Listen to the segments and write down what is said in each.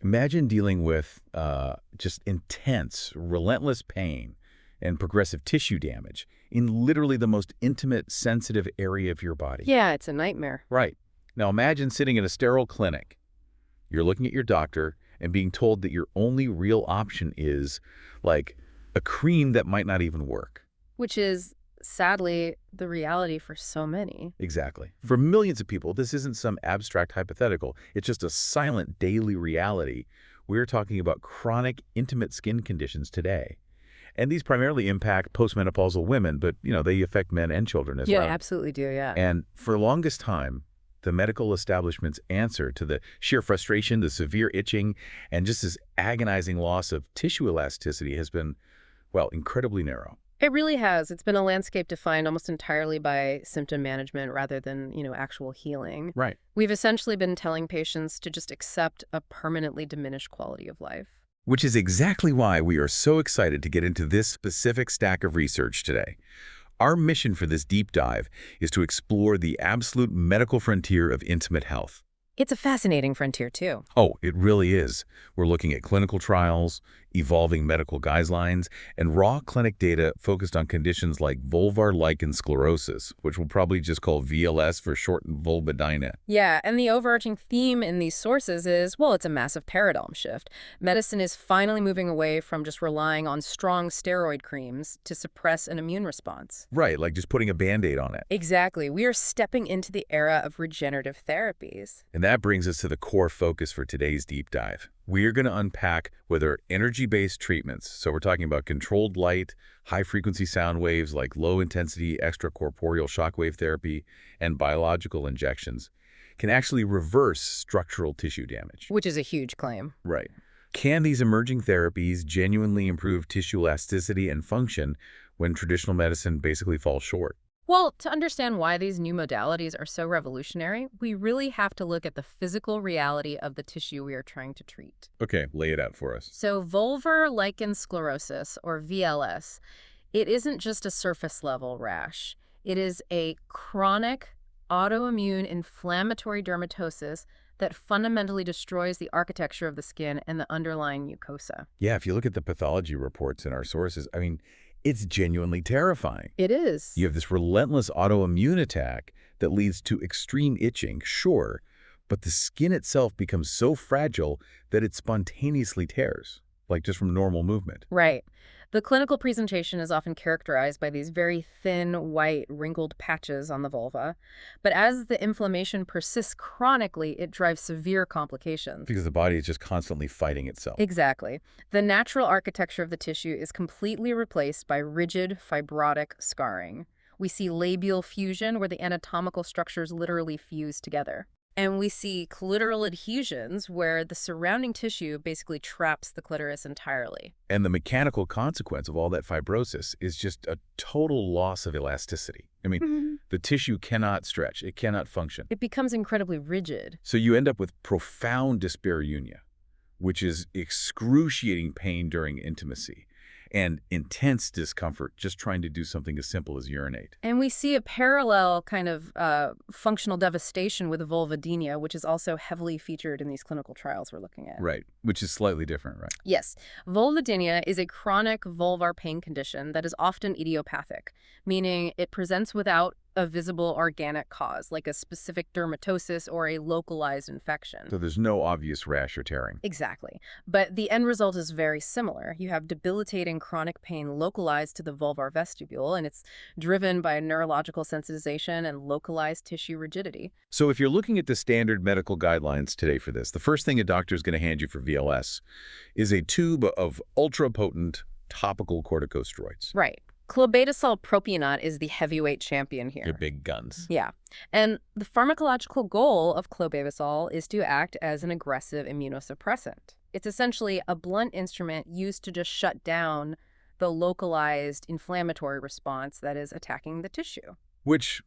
Imagine dealing with just intense, relentless pain and progressive tissue damage in literally the most intimate, sensitive area of your body. Yeah, it's a nightmare. Right. Now imagine sitting in a sterile clinic. You're looking at your doctor and being told that your only real option is, like, a cream that might not even work. Which is, sadly, the reality for so many. Exactly. For millions of people, this isn't some abstract hypothetical. It's just a silent daily reality. We're talking about chronic, intimate skin conditions today. And these primarily impact postmenopausal women, but, they affect men and children as Yeah, well. absolutely do, yeah. And for the longest time, the medical establishment's answer to the sheer frustration, the severe itching, and just this agonizing loss of tissue elasticity has been, well, incredibly narrow. It really has. It's been a landscape defined almost entirely by symptom management rather than, actual healing. Right. We've essentially been telling patients to just accept a permanently diminished quality of life. Which is exactly why we are so excited to get into this specific stack of research today. Our mission for this deep dive is to explore the absolute medical frontier of intimate health. It's a fascinating frontier, too. Oh, it really is. We're looking at clinical trials, evolving medical guidelines, and raw clinic data focused on conditions like vulvar lichen sclerosus, which we'll probably just call VLS for short, vulvodynia. Yeah, and the overarching theme in these sources is, well, it's a massive paradigm shift. Medicine is finally moving away from just relying on strong steroid creams to suppress an immune response. Right, like just putting a Band-Aid on it. Exactly. We are stepping into the era of regenerative therapies. And that brings us to the core focus for today's deep dive. We're going to unpack whether energy-based treatments, so we're talking about controlled light, high-frequency sound waves like low-intensity extracorporeal shockwave therapy, and biological injections, can actually reverse structural tissue damage. Which is a huge claim. Right. Can these emerging therapies genuinely improve tissue elasticity and function when traditional medicine basically falls short? Well, to understand why these new modalities are so revolutionary, we really have to look at the physical reality of the tissue we are trying to treat. Okay, lay it out for us. So vulvar lichen sclerosus, or VLS, it isn't just a surface-level rash. It is a chronic, autoimmune inflammatory dermatosis that fundamentally destroys the architecture of the skin and the underlying mucosa. Yeah, if you look at the pathology reports in our sources, it's genuinely terrifying. It is. You have this relentless autoimmune attack that leads to extreme itching, sure, but the skin itself becomes so fragile that it spontaneously tears, like just from normal movement. Right. The clinical presentation is often characterized by these very thin, white, wrinkled patches on the vulva. But as the inflammation persists chronically, it drives severe complications. Because the body is just constantly fighting itself. Exactly. The natural architecture of the tissue is completely replaced by rigid, fibrotic scarring. We see labial fusion, where the anatomical structures literally fuse together. And we see clitoral adhesions, where the surrounding tissue basically traps the clitoris entirely. And the mechanical consequence of all that fibrosis is just a total loss of elasticity. The tissue cannot stretch. It cannot function. It becomes incredibly rigid. So you end up with profound dyspareunia, which is excruciating pain during intimacy, and intense discomfort just trying to do something as simple as urinate. And we see a parallel kind of functional devastation with vulvodynia, which is also heavily featured in these clinical trials we're looking at. Right, which is slightly different, right? Yes. Vulvodynia is a chronic vulvar pain condition that is often idiopathic, meaning it presents without a visible organic cause, like a specific dermatosis or a localized infection. So there's no obvious rash or tearing. Exactly. But the end result is very similar. You have debilitating chronic pain localized to the vulvar vestibule, and it's driven by neurological sensitization and localized tissue rigidity. So if you're looking at the standard medical guidelines today for this, the first thing a doctor is going to hand you for VLS is a tube of ultra-potent topical corticosteroids. Right. Clobetasol propionate is the heavyweight champion here. They're big guns. Yeah. And the pharmacological goal of clobetasol is to act as an aggressive immunosuppressant. It's essentially a blunt instrument used to just shut down the localized inflammatory response that is attacking the tissue. Which,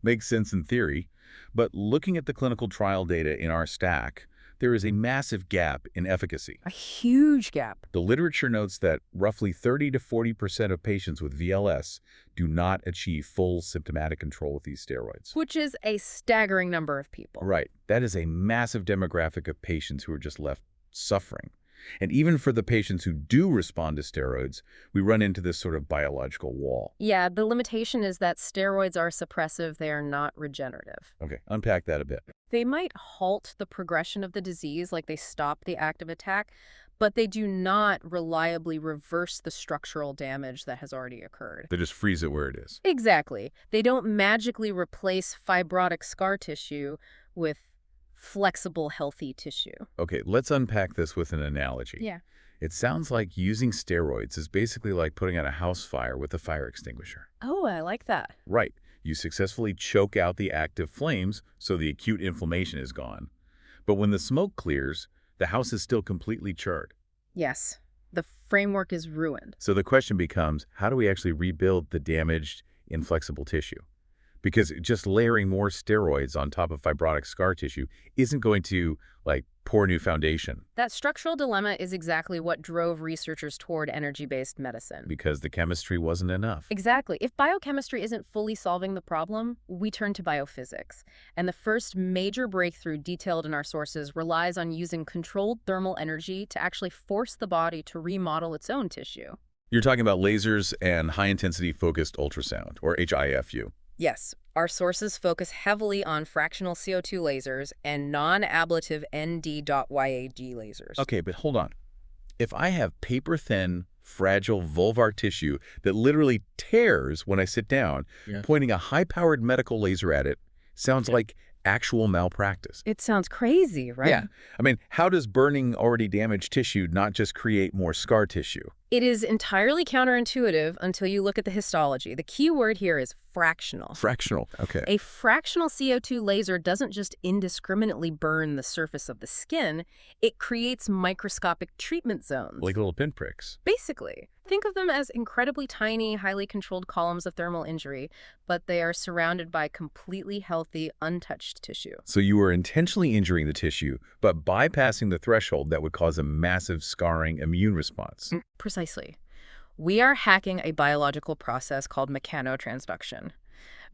makes sense in theory. But looking at the clinical trial data in our stack, there is a massive gap in efficacy. A huge gap. The literature notes that roughly 30 to 40% of patients with VLS do not achieve full symptomatic control with these steroids. Which is a staggering number of people. Right. That is a massive demographic of patients who are just left suffering. And even for the patients who do respond to steroids, we run into this sort of biological wall. Yeah, the limitation is that steroids are suppressive, they are not regenerative. Okay, unpack that a bit. They might halt the progression of the disease, like they stop the active attack, but they do not reliably reverse the structural damage that has already occurred. They just freeze it where it is. Exactly. They don't magically replace fibrotic scar tissue with flexible, healthy tissue. Okay, let's unpack this with an analogy. Yeah. It sounds like using steroids is basically like putting out a house fire with a fire extinguisher. Oh, I like that. Right. You successfully choke out the active flames so the acute inflammation is gone. But when the smoke clears, the house is still completely charred. Yes. The framework is ruined. So the question becomes, how do we actually rebuild the damaged, inflexible tissue? Because just layering more steroids on top of fibrotic scar tissue isn't going to, pour a new foundation. That structural dilemma is exactly what drove researchers toward energy-based medicine. Because the chemistry wasn't enough. Exactly. If biochemistry isn't fully solving the problem, we turn to biophysics. And the first major breakthrough detailed in our sources relies on using controlled thermal energy to actually force the body to remodel its own tissue. You're talking about lasers and high-intensity focused ultrasound, or HIFU. Yes, our sources focus heavily on fractional CO2 lasers and non-ablative ND.YAG lasers. Okay, but hold on. If I have paper-thin, fragile vulvar tissue that literally tears when I sit down, pointing a high-powered medical laser at it sounds like actual malpractice. It sounds crazy, right? Yeah. I mean, how does burning already damaged tissue not just create more scar tissue? It is entirely counterintuitive until you look at the histology. The key word here is fractional. Fractional. Okay. A fractional CO2 laser doesn't just indiscriminately burn the surface of the skin, it creates microscopic treatment zones. Like little pinpricks. Basically. Think of them as incredibly tiny, highly controlled columns of thermal injury, but they are surrounded by completely healthy, untouched tissue. So you were intentionally injuring the tissue, but bypassing the threshold that would cause a massive scarring immune response. Precisely. We are hacking a biological process called mechanotransduction.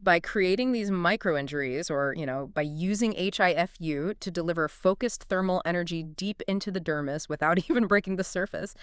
By creating these microinjuries, or, by using HIFU to deliver focused thermal energy deep into the dermis without even breaking the surface,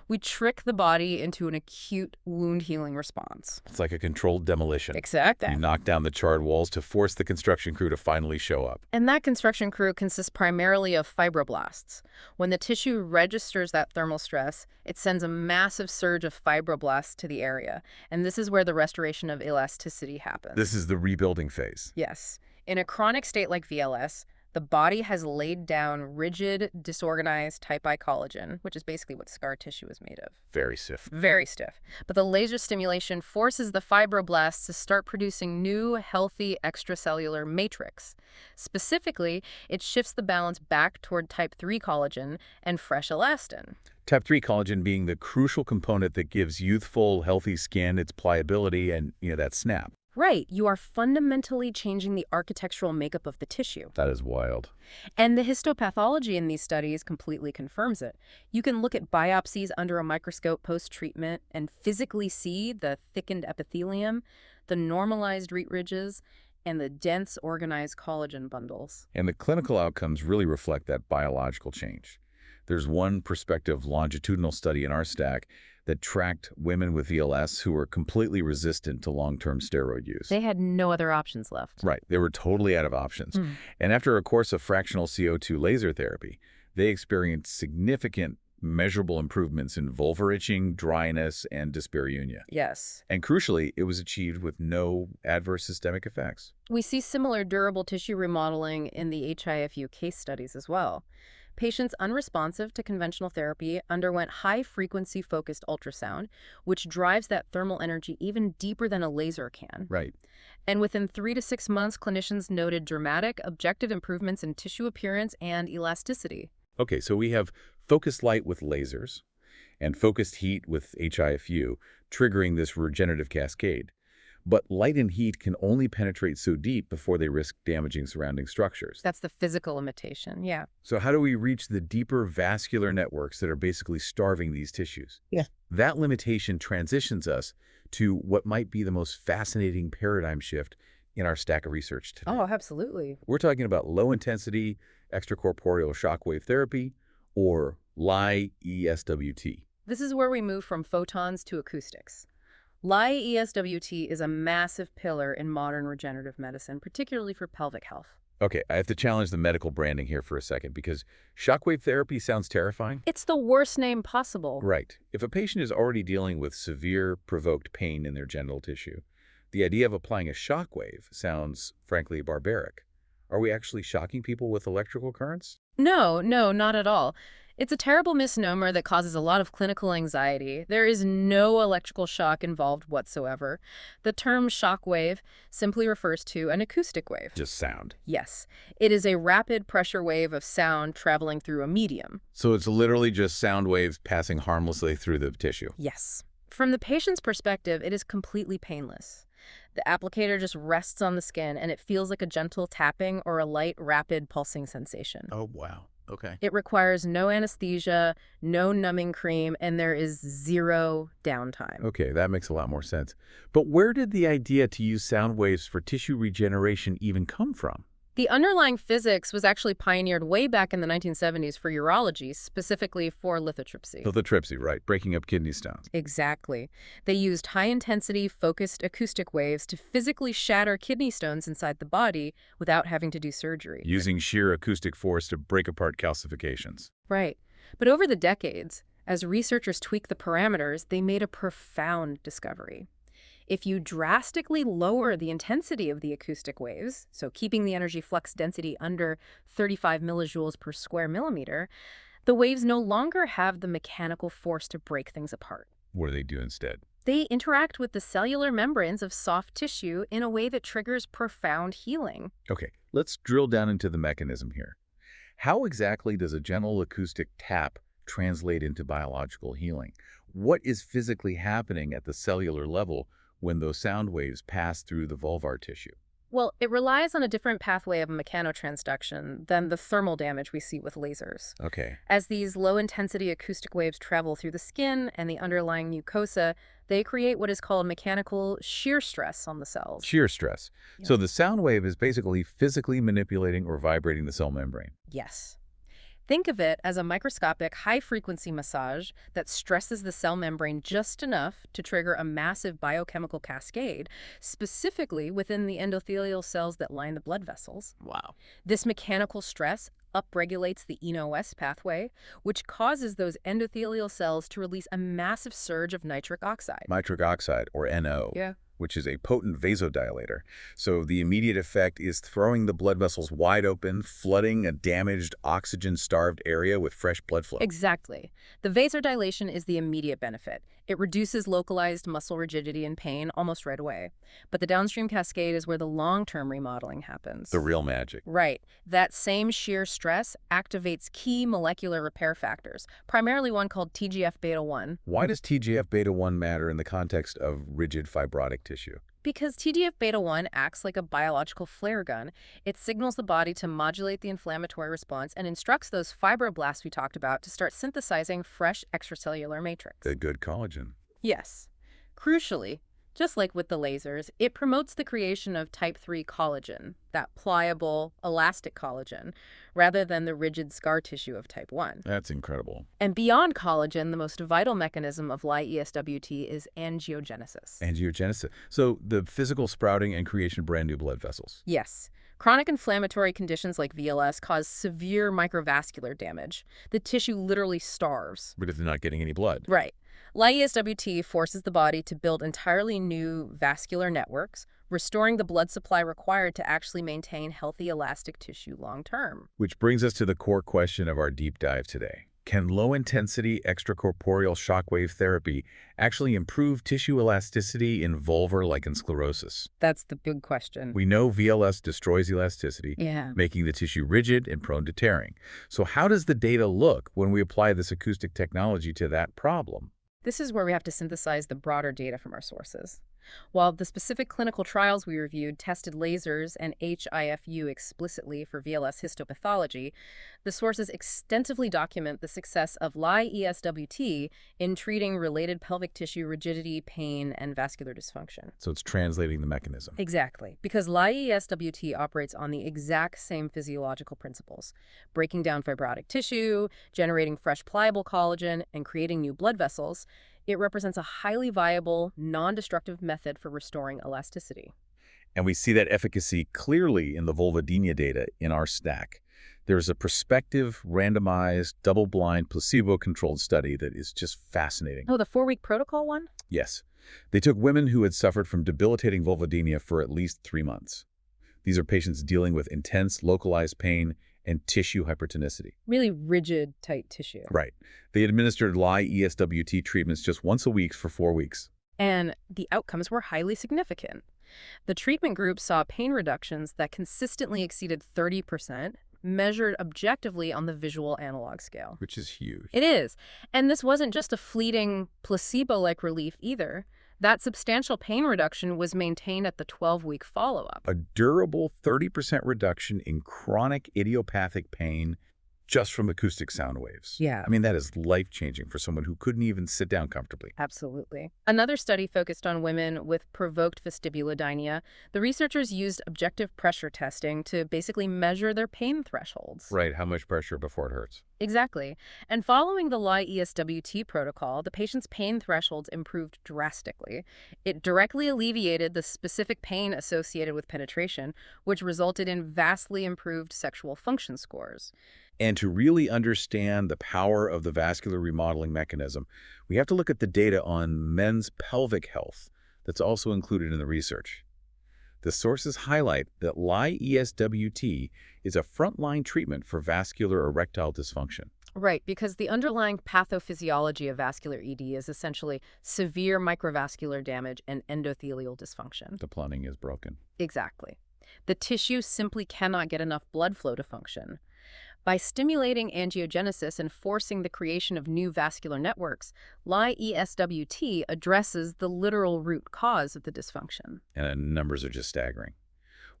we trick the body into an acute wound healing response. It's like a controlled demolition. Exactly. You knock down the charred walls to force the construction crew to finally show up. And that construction crew consists primarily of fibroblasts. When the tissue registers that thermal stress, it sends a massive surge of fibroblasts to the area. And this is where the restoration of elasticity happens. This is the rebuilding phase. Yes. In a chronic state like VLS, the body has laid down rigid, disorganized type I collagen, which is basically what scar tissue is made of. Very stiff. Very stiff. But the laser stimulation forces the fibroblasts to start producing new, healthy extracellular matrix. Specifically, it shifts the balance back toward type 3 collagen and fresh elastin. Type 3 collagen being the crucial component that gives youthful, healthy skin its pliability and, that snap. Right. You are fundamentally changing the architectural makeup of the tissue. That is wild. And the histopathology in these studies completely confirms it. You can look at biopsies under a microscope post-treatment and physically see the thickened epithelium, the normalized root ridges, and the dense, organized collagen bundles. And the clinical outcomes really reflect that biological change. There's one prospective longitudinal study in our stack that tracked women with VLS who were completely resistant to long-term steroid use. They had no other options left. Right. They were totally out of options. And after a course of fractional CO2 laser therapy, they experienced significant measurable improvements in vulvar itching, dryness, and dyspareunia. Yes. And crucially, it was achieved with no adverse systemic effects. We see similar durable tissue remodeling in the HIFU case studies as well. Patients unresponsive to conventional therapy underwent high-frequency focused ultrasound, which drives that thermal energy even deeper than a laser can. Right. And within 3 to 6 months, clinicians noted dramatic, objective improvements in tissue appearance and elasticity. Okay, so we have focused light with lasers and focused heat with HIFU, triggering this regenerative cascade. But light and heat can only penetrate so deep before they risk damaging surrounding structures. That's the physical limitation, yeah. So how do we reach the deeper vascular networks that are basically starving these tissues? Yeah. That limitation transitions us to what might be the most fascinating paradigm shift in our stack of research today. Oh, absolutely. We're talking about low-intensity extracorporeal shockwave therapy, or LI-ESWT? This is where we move from photons to acoustics. Lie-ESWT is a massive pillar in modern regenerative medicine, particularly for pelvic health. Okay, I have to challenge the medical branding here for a second because shockwave therapy sounds terrifying. It's the worst name possible. Right. If a patient is already dealing with severe provoked pain in their genital tissue, the idea of applying a shockwave sounds, frankly, barbaric. Are we actually shocking people with electrical currents? No, not at all. It's a terrible misnomer that causes a lot of clinical anxiety. There is no electrical shock involved whatsoever. The term shockwave simply refers to an acoustic wave. Just sound. Yes, it is a rapid pressure wave of sound traveling through a medium. So it's literally just sound waves passing harmlessly through the tissue. Yes. From the patient's perspective, it is completely painless. The applicator just rests on the skin, and it feels like a gentle tapping or a light, rapid pulsing sensation. Oh, wow. Okay. It requires no anesthesia, no numbing cream, and there is zero downtime. Okay, that makes a lot more sense. But where did the idea to use sound waves for tissue regeneration even come from? The underlying physics was actually pioneered way back in the 1970s for urology, specifically for lithotripsy. Lithotripsy, right, breaking up kidney stones. Exactly. They used high-intensity, focused acoustic waves to physically shatter kidney stones inside the body without having to do surgery. Using sheer acoustic force to break apart calcifications. Right. But over the decades, as researchers tweaked the parameters, they made a profound discovery. If you drastically lower the intensity of the acoustic waves, so keeping the energy flux density under 35 millijoules per square millimeter, the waves no longer have the mechanical force to break things apart. What do they do instead? They interact with the cellular membranes of soft tissue in a way that triggers profound healing. Okay, let's drill down into the mechanism here. How exactly does a gentle acoustic tap translate into biological healing? What is physically happening at the cellular level when those sound waves pass through the vulvar tissue? Well, it relies on a different pathway of mechanotransduction than the thermal damage we see with lasers. Okay. As these low-intensity acoustic waves travel through the skin and the underlying mucosa, they create what is called mechanical shear stress on the cells. Shear stress. Yeah. So the sound wave is basically physically manipulating or vibrating the cell membrane. Yes. Think of it as a microscopic high-frequency massage that stresses the cell membrane just enough to trigger a massive biochemical cascade, specifically within the endothelial cells that line the blood vessels. Wow. This mechanical stress upregulates the ENOS pathway, which causes those endothelial cells to release a massive surge of nitric oxide. Nitric oxide, or NO. Yeah. Which is a potent vasodilator. So the immediate effect is throwing the blood vessels wide open, flooding a damaged, oxygen-starved area with fresh blood flow. Exactly. The vasodilation is the immediate benefit. It reduces localized muscle rigidity and pain almost right away. But the downstream cascade is where the long-term remodeling happens. The real magic. Right. That same shear stress activates key molecular repair factors, primarily one called TGF-beta-1. Why does TGF-beta-1 matter in the context of rigid fibrotic tissue? Because TGF-beta-1 acts like a biological flare gun. It signals the body to modulate the inflammatory response and instructs those fibroblasts we talked about to start synthesizing fresh extracellular matrix. The good collagen. Yes. Crucially, just like with the lasers, it promotes the creation of type 3 collagen, that pliable, elastic collagen, rather than the rigid scar tissue of type 1. That's incredible. And beyond collagen, the most vital mechanism of Lie-ESWT is angiogenesis. Angiogenesis. So the physical sprouting and creation of brand new blood vessels. Yes. Chronic inflammatory conditions like VLS cause severe microvascular damage. The tissue literally starves. Because they're not getting any blood. Right. Lie-ESWT forces the body to build entirely new vascular networks, restoring the blood supply required to actually maintain healthy elastic tissue long term. Which brings us to the core question of our deep dive today. Can low-intensity extracorporeal shockwave therapy actually improve tissue elasticity in vulvar lichen sclerosus? That's the big question. We know VLS destroys elasticity, Yeah. making the tissue rigid and prone to tearing. So how does the data look when we apply this acoustic technology to that problem? This is where we have to synthesize the broader data from our sources. While the specific clinical trials we reviewed tested lasers and HIFU explicitly for VLS histopathology, the sources extensively document the success of LI-ESWT in treating related pelvic tissue rigidity, pain, and vascular dysfunction. So it's translating the mechanism. Exactly, because LI-ESWT operates on the exact same physiological principles, breaking down fibrotic tissue, generating fresh pliable collagen, and creating new blood vessels. It represents a highly viable, non-destructive method for restoring elasticity. And we see that efficacy clearly in the vulvodynia data in our stack. There's a prospective, randomized, double-blind, placebo-controlled study that is just fascinating. Oh, the 4-week protocol one? Yes. They took women who had suffered from debilitating vulvodynia for at least 3 months. These are patients dealing with intense, localized pain and tissue hypertonicity. Really rigid, tight tissue. Right. They administered LI-ESWT treatments just once a week for 4 weeks. And the outcomes were highly significant. The treatment group saw pain reductions that consistently exceeded 30%, measured objectively on the visual analog scale. Which is huge. It is. And this wasn't just a fleeting placebo-like relief either. That substantial pain reduction was maintained at the 12-week follow-up. A durable 30% reduction in chronic idiopathic pain just from acoustic sound waves. Yeah. I mean, that is life-changing for someone who couldn't even sit down comfortably. Absolutely. Another study focused on women with provoked vestibulodynia. The researchers used objective pressure testing to basically measure their pain thresholds. Right, how much pressure before it hurts. Exactly. And following the LI-ESWT protocol, the patient's pain thresholds improved drastically. It directly alleviated the specific pain associated with penetration, which resulted in vastly improved sexual function scores. And to really understand the power of the vascular remodeling mechanism, we have to look at the data on men's pelvic health that's also included in the research. The sources highlight that LI-ESWT is a frontline treatment for vascular erectile dysfunction. Right, because the underlying pathophysiology of vascular ED is essentially severe microvascular damage and endothelial dysfunction. The plumbing is broken. Exactly. The tissue simply cannot get enough blood flow to function. By stimulating angiogenesis and forcing the creation of new vascular networks, LI-ESWT addresses the literal root cause of the dysfunction. And the numbers are just staggering.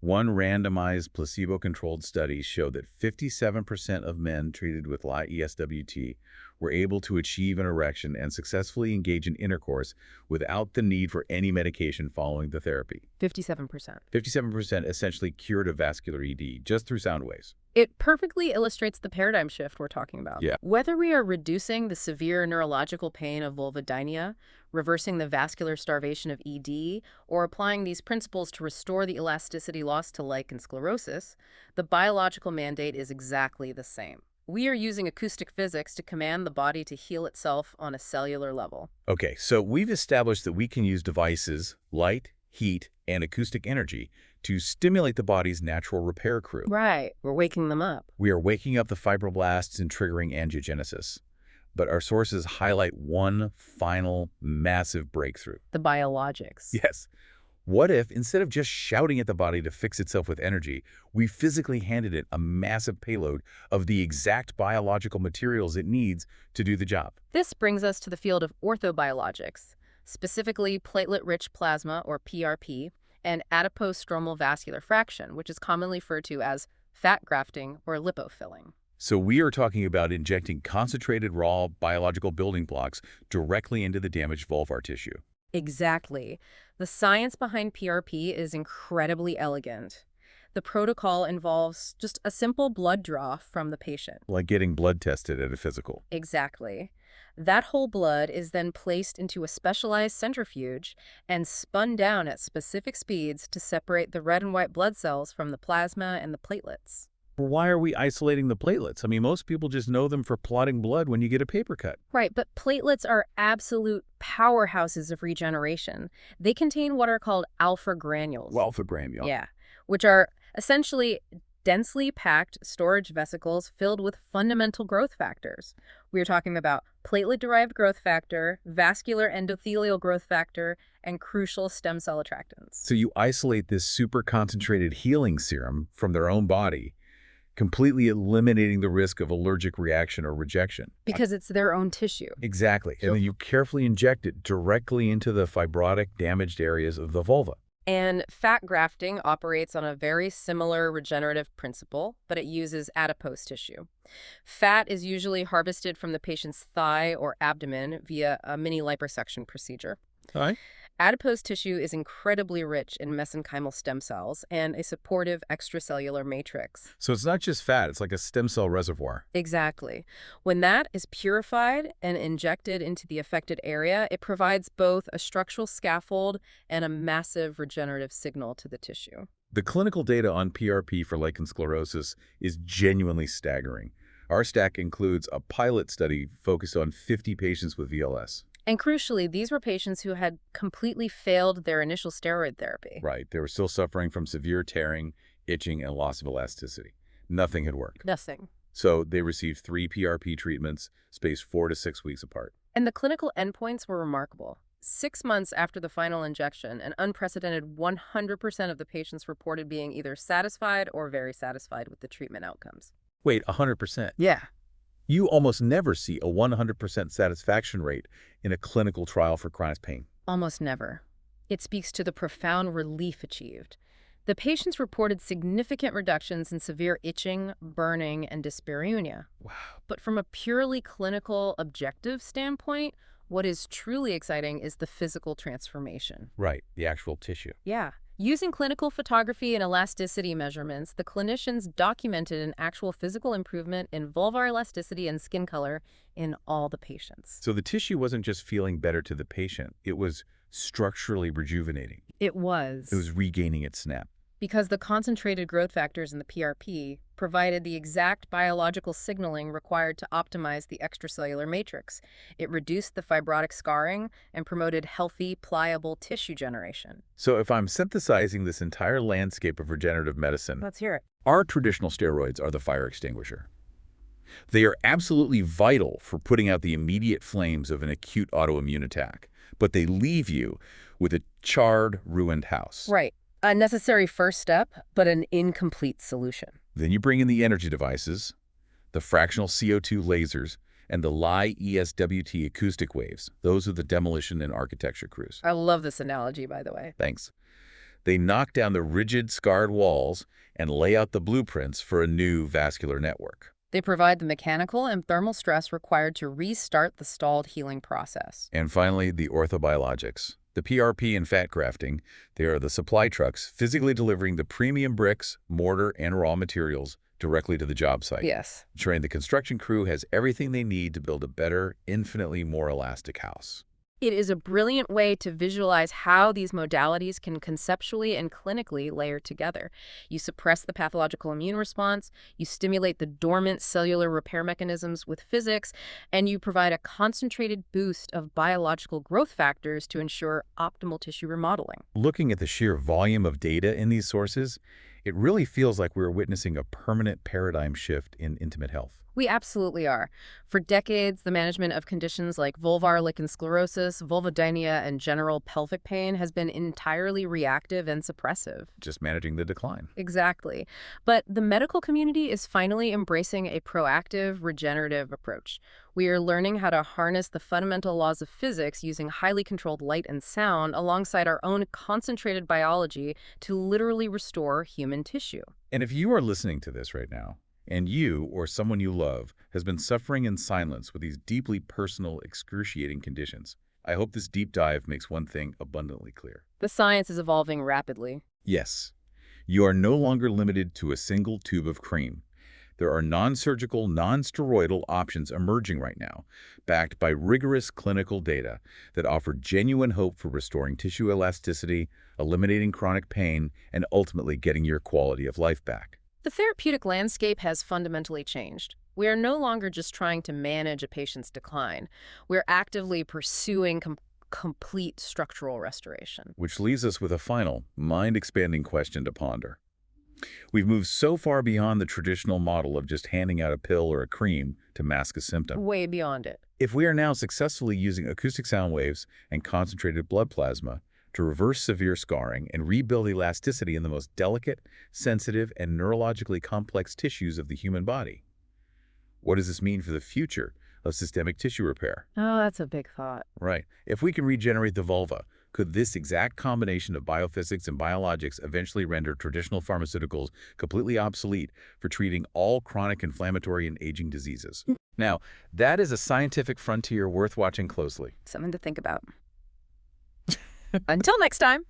One randomized placebo-controlled study showed that 57% of men treated with LI-ESWT were able to achieve an erection and successfully engage in intercourse without the need for any medication following the therapy. 57%. 57% essentially cured of vascular ED just through sound waves. It perfectly illustrates the paradigm shift we're talking about. Yeah. Whether we are reducing the severe neurological pain of vulvodynia, reversing the vascular starvation of ED, or applying these principles to restore the elasticity lost to lichen sclerosus, the biological mandate is exactly the same. We are using acoustic physics to command the body to heal itself on a cellular level. Okay, so we've established that we can use devices, light, heat, and acoustic energy to stimulate the body's natural repair crew. Right. We're waking them up. We are waking up the fibroblasts and triggering angiogenesis. But our sources highlight one final massive breakthrough. The biologics. Yes. What if, instead of just shouting at the body to fix itself with energy, we physically handed it a massive payload of the exact biological materials it needs to do the job? This brings us to the field of orthobiologics, specifically platelet-rich plasma, or PRP, and adipose stromal vascular fraction, which is commonly referred to as fat grafting or lipofilling. So we are talking about injecting concentrated raw biological building blocks directly into the damaged vulvar tissue. Exactly. The science behind PRP is incredibly elegant. The protocol involves just a simple blood draw from the patient. Like getting blood tested at a physical. Exactly. That whole blood is then placed into a specialized centrifuge and spun down at specific speeds to separate the red and white blood cells from the plasma and the platelets. Why are we isolating the platelets? I mean, most people just know them for clotting blood when you get a paper cut. Right, but platelets are absolute powerhouses of regeneration. They contain what are called alpha granules. Alpha granule. Yeah, which are essentially densely packed storage vesicles filled with fundamental growth factors. We're talking about platelet-derived growth factor, vascular endothelial growth factor, and crucial stem cell attractants. So you isolate this super concentrated healing serum from their own body, completely eliminating the risk of allergic reaction or rejection. Because it's their own tissue. Exactly. And So- then you carefully inject it directly into the fibrotic damaged areas of the vulva. And fat grafting operates on a very similar regenerative principle, but it uses adipose tissue. Fat is usually harvested from the patient's thigh or abdomen via a mini liposuction procedure. All right. Adipose tissue is incredibly rich in mesenchymal stem cells and a supportive extracellular matrix. So it's not just fat, it's like a stem cell reservoir. Exactly. When that is purified and injected into the affected area, it provides both a structural scaffold and a massive regenerative signal to the tissue. The clinical data on PRP for lichen sclerosus is genuinely staggering. Our stack includes a pilot study focused on 50 patients with VLS. And crucially, these were patients who had completely failed their initial steroid therapy. Right. They were still suffering from severe tearing, itching, and loss of elasticity. Nothing had worked. Nothing. So they received 3 PRP treatments, spaced 4 to 6 weeks apart. And the clinical endpoints were remarkable. 6 months after the final injection, an unprecedented 100% of the patients reported being either satisfied or very satisfied with the treatment outcomes. Wait, 100%? Yeah. You almost never see a 100% satisfaction rate in a clinical trial for chronic pain. Almost never. It speaks to the profound relief achieved. The patients reported significant reductions in severe itching, burning, and dyspareunia. Wow. But from a purely clinical, objective standpoint, what is truly exciting is the physical transformation. Right, the actual tissue. Yeah. Using clinical photography and elasticity measurements, the clinicians documented an actual physical improvement in vulvar elasticity and skin color in all the patients. So the tissue wasn't just feeling better to the patient, it was structurally rejuvenating. It was. It was regaining its snap. Because the concentrated growth factors in the PRP provided the exact biological signaling required to optimize the extracellular matrix. It reduced the fibrotic scarring and promoted healthy, pliable tissue generation. So if I'm synthesizing this entire landscape of regenerative medicine, Let's hear it. our traditional steroids are the fire extinguisher. They are absolutely vital for putting out the immediate flames of an acute autoimmune attack, but they leave you with a charred, ruined house. Right. A necessary first step, but an incomplete solution. Then you bring in the energy devices, the fractional CO2 lasers, and the ESWT acoustic waves. Those are the demolition and architecture crews. I love this analogy, by the way. Thanks. They knock down the rigid, scarred walls and lay out the blueprints for a new vascular network. They provide the mechanical and thermal stress required to restart the stalled healing process. And finally, the orthobiologics. The PRP and fat grafting, they are the supply trucks physically delivering the premium bricks, mortar, and raw materials directly to the job site. Yes. Ensuring the construction crew has everything they need to build a better, infinitely more elastic house. It is a brilliant way to visualize how these modalities can conceptually and clinically layer together. You suppress the pathological immune response, you stimulate the dormant cellular repair mechanisms with physics, and you provide a concentrated boost of biological growth factors to ensure optimal tissue remodeling. Looking at the sheer volume of data in these sources, it really feels like we're witnessing a permanent paradigm shift in intimate health. We absolutely are. For decades, the management of conditions like vulvar lichen sclerosus, vulvodynia, and general pelvic pain has been entirely reactive and suppressive. Just managing the decline. Exactly. But the medical community is finally embracing a proactive, regenerative approach. We are learning how to harness the fundamental laws of physics using highly controlled light and sound alongside our own concentrated biology to literally restore human tissue. And if you are listening to this right now, and you or someone you love has been suffering in silence with these deeply personal, excruciating conditions, I hope this deep dive makes one thing abundantly clear. The science is evolving rapidly. Yes, you are no longer limited to a single tube of cream. There are non-surgical, non-steroidal options emerging right now, backed by rigorous clinical data that offer genuine hope for restoring tissue elasticity, eliminating chronic pain, and ultimately getting your quality of life back. The therapeutic landscape has fundamentally changed. We are no longer just trying to manage a patient's decline. We're actively pursuing complete structural restoration. Which leaves us with a final, mind-expanding question to ponder. We've moved so far beyond the traditional model of just handing out a pill or a cream to mask a symptom. Way beyond it. If we are now successfully using acoustic sound waves and concentrated blood plasma to reverse severe scarring and rebuild elasticity in the most delicate, sensitive, and neurologically complex tissues of the human body. What does this mean for the future of systemic tissue repair? Oh, that's a big thought. Right. If we can regenerate the vulva, could this exact combination of biophysics and biologics eventually render traditional pharmaceuticals completely obsolete for treating all chronic inflammatory and aging diseases? Now, that is a scientific frontier worth watching closely. Something to think about. Until next time.